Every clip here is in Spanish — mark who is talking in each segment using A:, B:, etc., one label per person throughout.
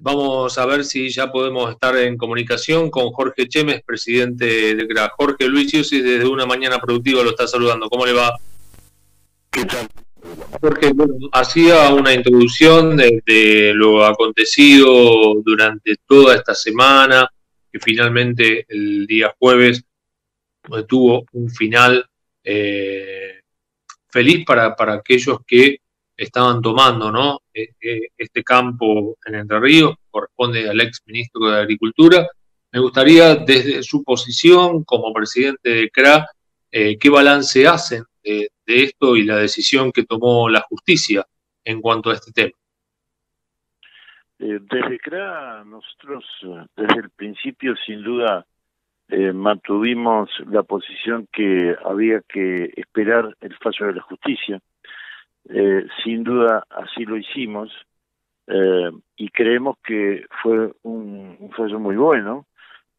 A: Vamos a ver si ya podemos estar en comunicación con Jorge Chemes, presidente de CRA. Jorge Luis Siosis, desde Una Mañana Productiva, lo está saludando. ¿Cómo le va?
B: ¿Qué tal?
A: Jorge, bueno, hacía una introducción de lo acontecido durante toda esta semana, que finalmente el día jueves tuvo un final eh, feliz para aquellos que estaban tomando, ¿no? Este campo en Entre Ríos, corresponde al ex ministro de Agricultura. Me gustaría, desde su posición como presidente de CRA, qué balance hacen de esto y la decisión que tomó la justicia en cuanto a este tema.
B: Desde CRA, nosotros desde el principio, sin duda, mantuvimos la posición que había que esperar el fallo de la justicia. Sin duda, así lo hicimos y creemos que fue un fallo muy bueno,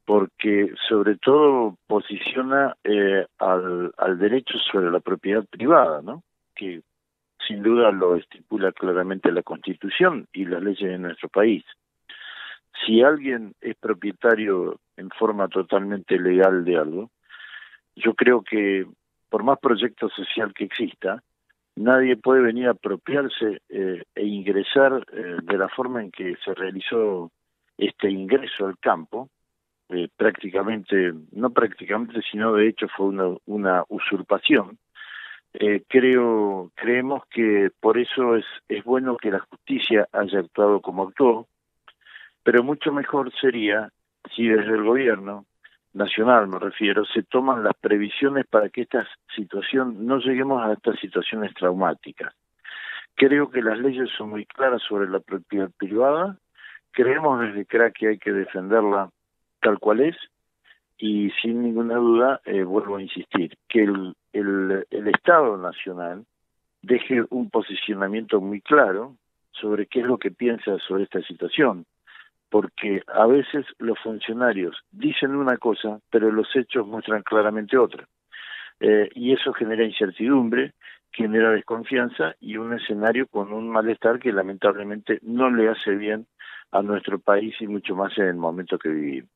B: porque sobre todo posiciona al derecho sobre la propiedad privada, ¿no? Que sin duda lo estipula claramente la Constitución y las leyes de nuestro país. Si alguien es propietario en forma totalmente legal de algo, yo creo que por más proyecto social que exista, nadie puede venir a apropiarse e ingresar de la forma en que se realizó este ingreso al campo, prácticamente, no prácticamente, sino de hecho fue una usurpación. Creemos que por eso es bueno que la justicia haya actuado como actuó, pero mucho mejor sería si desde el gobierno nacional, me refiero, se toman las previsiones para que esta situación, no lleguemos a estas situaciones traumáticas. Creo que las leyes son muy claras sobre la propiedad privada, creemos desde CRA que hay que defenderla tal cual es, y sin ninguna duda, vuelvo a insistir, que el Estado Nacional deje un posicionamiento muy claro sobre qué es lo que piensa sobre esta situación, porque a veces los funcionarios dicen una cosa, pero los hechos muestran claramente otra. Y eso genera incertidumbre, genera desconfianza y un escenario con un malestar que lamentablemente no le hace bien a nuestro país y mucho más en el momento que vivimos.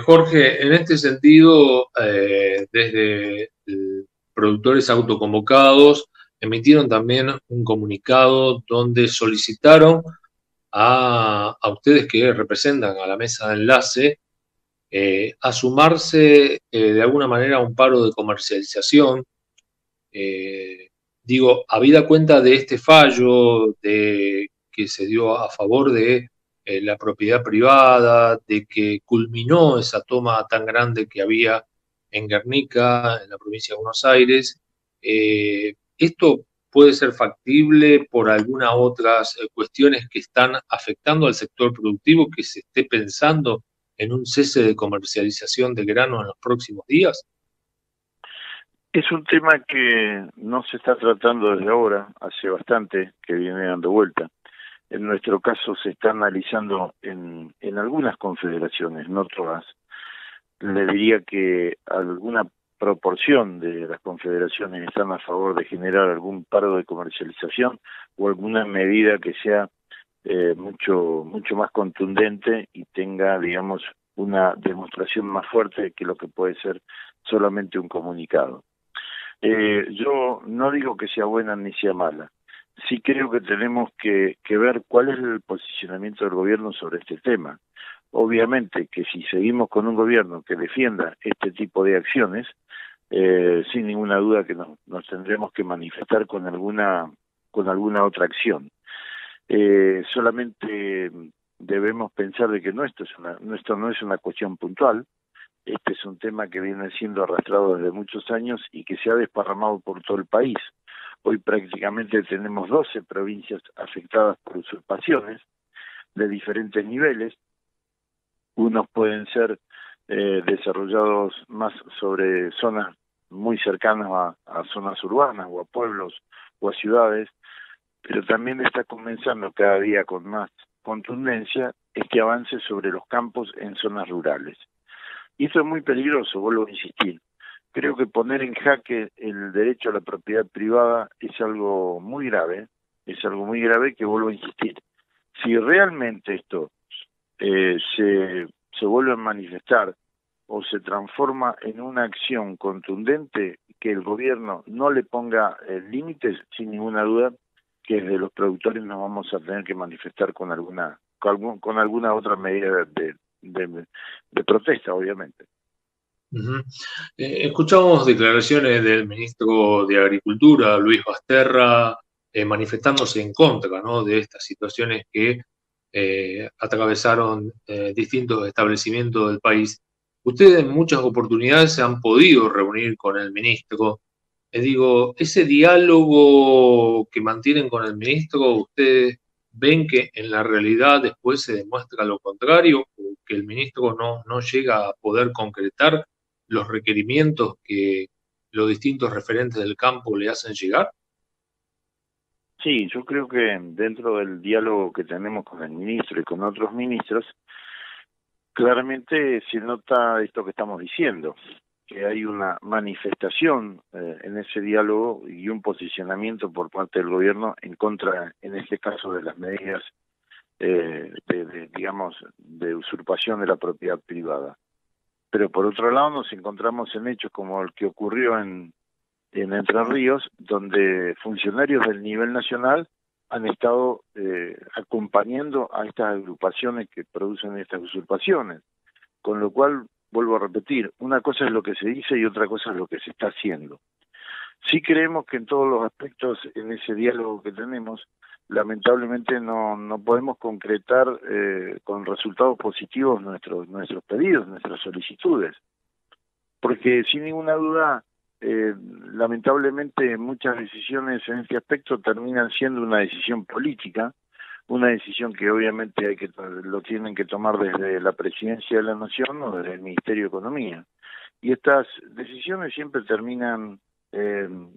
A: Jorge, en este sentido, desde productores autoconvocados, emitieron también un comunicado donde solicitaron a ustedes que representan a la mesa de enlace a sumarse de alguna manera a un paro de comercialización. Eh, Digo, habida cuenta de este fallo que se dio a favor de la propiedad privada, de que culminó esa toma tan grande que había en Guernica, en la provincia de Buenos Aires, ¿esto puede ser factible por algunas otras cuestiones que están afectando al sector productivo, que se esté pensando en un cese de comercialización de grano en los próximos días?
B: Es un tema que no se está tratando desde ahora, hace bastante que viene dando vuelta. En nuestro caso se está analizando en algunas confederaciones, no todas. Le diría que alguna proporción de las confederaciones están a favor de generar algún paro de comercialización o alguna medida que sea mucho más contundente y tenga, digamos, una demostración más fuerte que lo que puede ser solamente un comunicado. Yo no digo que sea buena ni sea mala. Sí creo que tenemos que ver cuál es el posicionamiento del gobierno sobre este tema. Obviamente que si seguimos con un gobierno que defienda este tipo de acciones, sin ninguna duda que nos tendremos que manifestar con alguna otra acción. Solamente debemos pensar de que esto no es una cuestión puntual. Este es un tema que viene siendo arrastrado desde muchos años y que se ha desparramado por todo el país. Hoy prácticamente tenemos 12 provincias afectadas por usurpaciones de diferentes niveles. Unos pueden ser desarrollados más sobre zonas muy cercanas a zonas urbanas o a pueblos o a ciudades, pero también está comenzando cada día con más contundencia este avance sobre los campos en zonas rurales. Y eso es muy peligroso, vuelvo a insistir. Creo que poner en jaque el derecho a la propiedad privada es algo muy grave que vuelvo a insistir. si realmente esto se vuelve a manifestar o se transforma en una acción contundente, que el gobierno no le ponga límites, sin ninguna duda que desde los productores nos vamos a tener que manifestar con alguna otra medida de protesta, obviamente.
A: Uh-huh. Escuchamos declaraciones del ministro de Agricultura, Luis Basterra, manifestándose en contra, ¿no?, de estas situaciones que atravesaron distintos establecimientos del país. Ustedes en muchas oportunidades se han podido reunir con el ministro. Digo, ese diálogo que mantienen con el ministro, ¿ustedes ven que en la realidad después se demuestra lo contrario, o que el ministro no llega a poder concretar los requerimientos que los distintos referentes del campo le hacen llegar?
B: Sí, yo creo que dentro del diálogo que tenemos con el ministro y con otros ministros, claramente se nota esto que estamos diciendo, que hay una manifestación en ese diálogo y un posicionamiento por parte del gobierno en contra, en este caso, de las medidas digamos, de usurpación de la propiedad privada. Pero por otro lado nos encontramos en hechos como el que ocurrió en Entre Ríos, donde funcionarios del nivel nacional han estado acompañando a estas agrupaciones que producen estas usurpaciones. Con lo cual, vuelvo a repetir, una cosa es lo que se dice y otra cosa es lo que se está haciendo. Sí creemos que en todos los aspectos, en ese diálogo que tenemos, lamentablemente no podemos concretar con resultados positivos nuestros pedidos, nuestras solicitudes. Porque sin ninguna duda, lamentablemente muchas decisiones en este aspecto terminan siendo una decisión política, una decisión que obviamente lo tienen que tomar desde la Presidencia de la Nación o desde el Ministerio de Economía. Y estas decisiones siempre terminan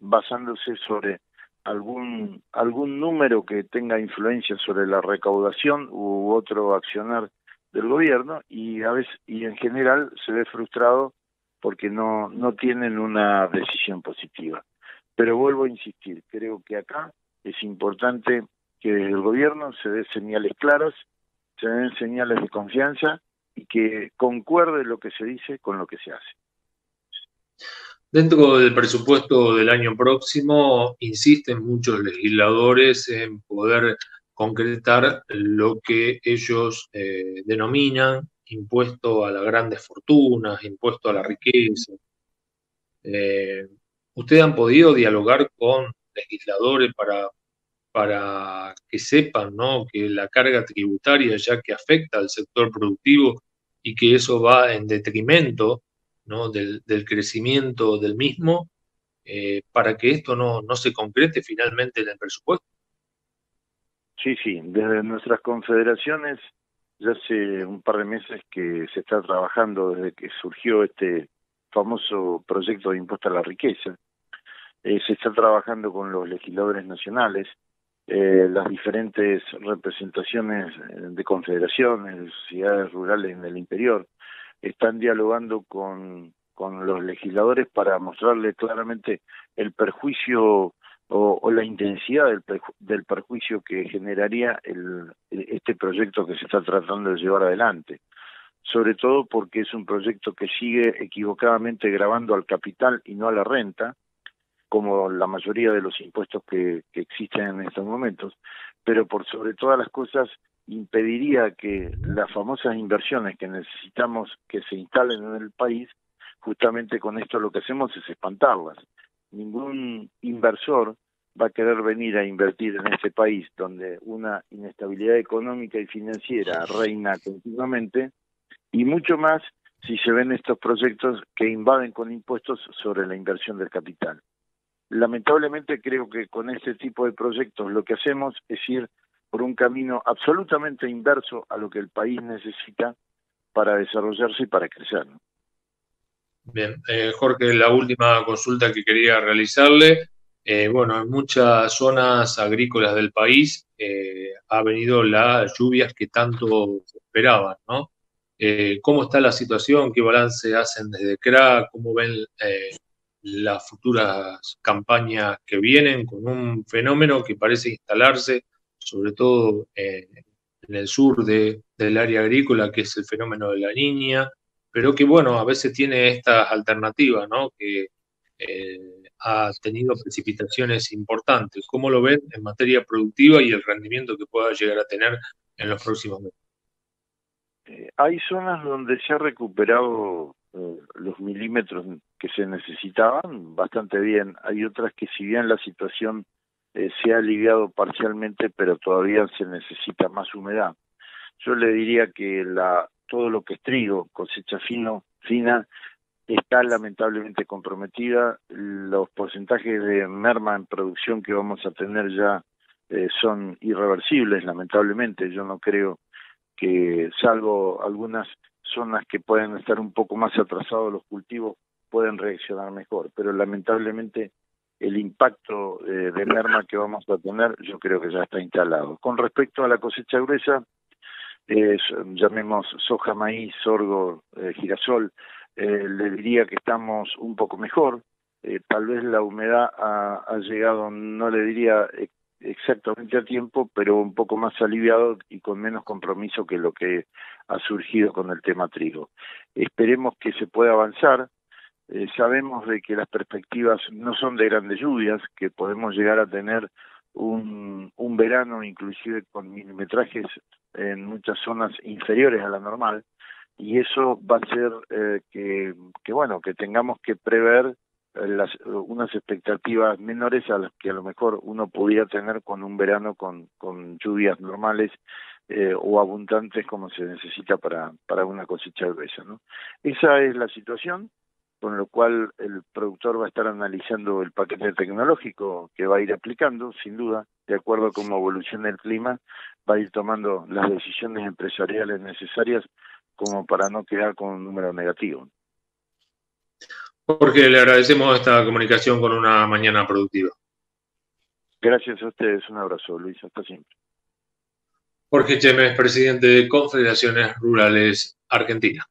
B: basándose sobre algún número que tenga influencia sobre la recaudación u otro accionar del gobierno, y a veces y en general se ve frustrado porque no tienen una decisión positiva. Pero vuelvo a insistir, creo que acá es importante que el gobierno se dé señales claras, se den señales de confianza y que concuerde lo que se dice con lo que se hace.
A: Dentro del presupuesto del año próximo, insisten muchos legisladores en poder concretar lo que ellos denominan impuesto a las grandes fortunas, impuesto a la riqueza. ¿Ustedes han podido dialogar con legisladores para que sepan, ¿no?, que la carga tributaria, ya que afecta al sector productivo y que eso va en detrimento, ¿no?, del crecimiento del mismo, para que esto no se concrete finalmente en el presupuesto?
B: Sí, desde nuestras confederaciones ya hace un par de meses que se está trabajando desde que surgió este famoso proyecto de impuesto a la riqueza. Se está trabajando con los legisladores nacionales, las diferentes representaciones de confederaciones, de sociedades rurales en el interior, están dialogando con los legisladores para mostrarles claramente el perjuicio o la intensidad del perjuicio que generaría este proyecto que se está tratando de llevar adelante. Sobre todo porque es un proyecto que sigue equivocadamente gravando al capital y no a la renta, como la mayoría de los impuestos que existen en estos momentos, pero por sobre todas las cosas impediría que las famosas inversiones que necesitamos que se instalen en el país, justamente con esto lo que hacemos es espantarlas. Ningún inversor va a querer venir a invertir en este país donde una inestabilidad económica y financiera reina continuamente, y mucho más si se ven estos proyectos que invaden con impuestos sobre la inversión del capital. Lamentablemente creo que con este tipo de proyectos lo que hacemos es ir por un camino absolutamente inverso a lo que el país necesita para desarrollarse y para crecer, ¿no?
A: Bien, Jorge, la última consulta que quería realizarle. Bueno, en muchas zonas agrícolas del país ha venido las lluvias que tanto se esperaban, ¿no? ¿Cómo está la situación? ¿Qué balance hacen desde CRA? ¿Cómo ven las futuras campañas que vienen con un fenómeno que parece instalarse, sobre todo en en el sur del área agrícola, que es el fenómeno de la Niña, pero que, bueno, a veces tiene estas alternativas, ¿no? Que ha tenido precipitaciones importantes. ¿Cómo lo ven en materia productiva y el rendimiento que pueda llegar a tener en los próximos meses?
B: Hay zonas donde se ha recuperado los milímetros que se necesitaban bastante bien. Hay otras que, si bien la situación se ha aliviado parcialmente, pero todavía se necesita más humedad. Yo le diría que todo lo que es trigo, cosecha fina, está lamentablemente comprometida. Los porcentajes de merma en producción que vamos a tener ya son irreversibles, lamentablemente. Yo no creo que, salvo algunas zonas que pueden estar un poco más atrasados los cultivos, pueden reaccionar mejor, pero lamentablemente el impacto de merma que vamos a tener yo creo que ya está instalado. Con respecto a la cosecha gruesa, llamemos soja, maíz, sorgo, girasol, le diría que estamos un poco mejor. Tal vez la humedad ha llegado, no le diría exactamente a tiempo, pero un poco más aliviado y con menos compromiso que lo que ha surgido con el tema trigo. Esperemos que se pueda avanzar. Sabemos de que las perspectivas no son de grandes lluvias, que podemos llegar a tener un verano inclusive con milimetrajes en muchas zonas inferiores a la normal, y eso va a hacer que tengamos que prever unas expectativas menores a las que a lo mejor uno podía tener con un verano con lluvias normales o abundantes como se necesita para una cosecha gruesa, ¿no? Esa es la situación, con lo cual el productor va a estar analizando el paquete tecnológico que va a ir aplicando, sin duda, de acuerdo a cómo evolucione el clima, va a ir tomando las decisiones empresariales necesarias como para no quedar con un número negativo.
A: Jorge, le agradecemos esta comunicación con una mañana productiva.
B: Gracias a ustedes, un abrazo, Luis, hasta siempre.
A: Jorge Chemes, presidente de Confederaciones Rurales Argentina.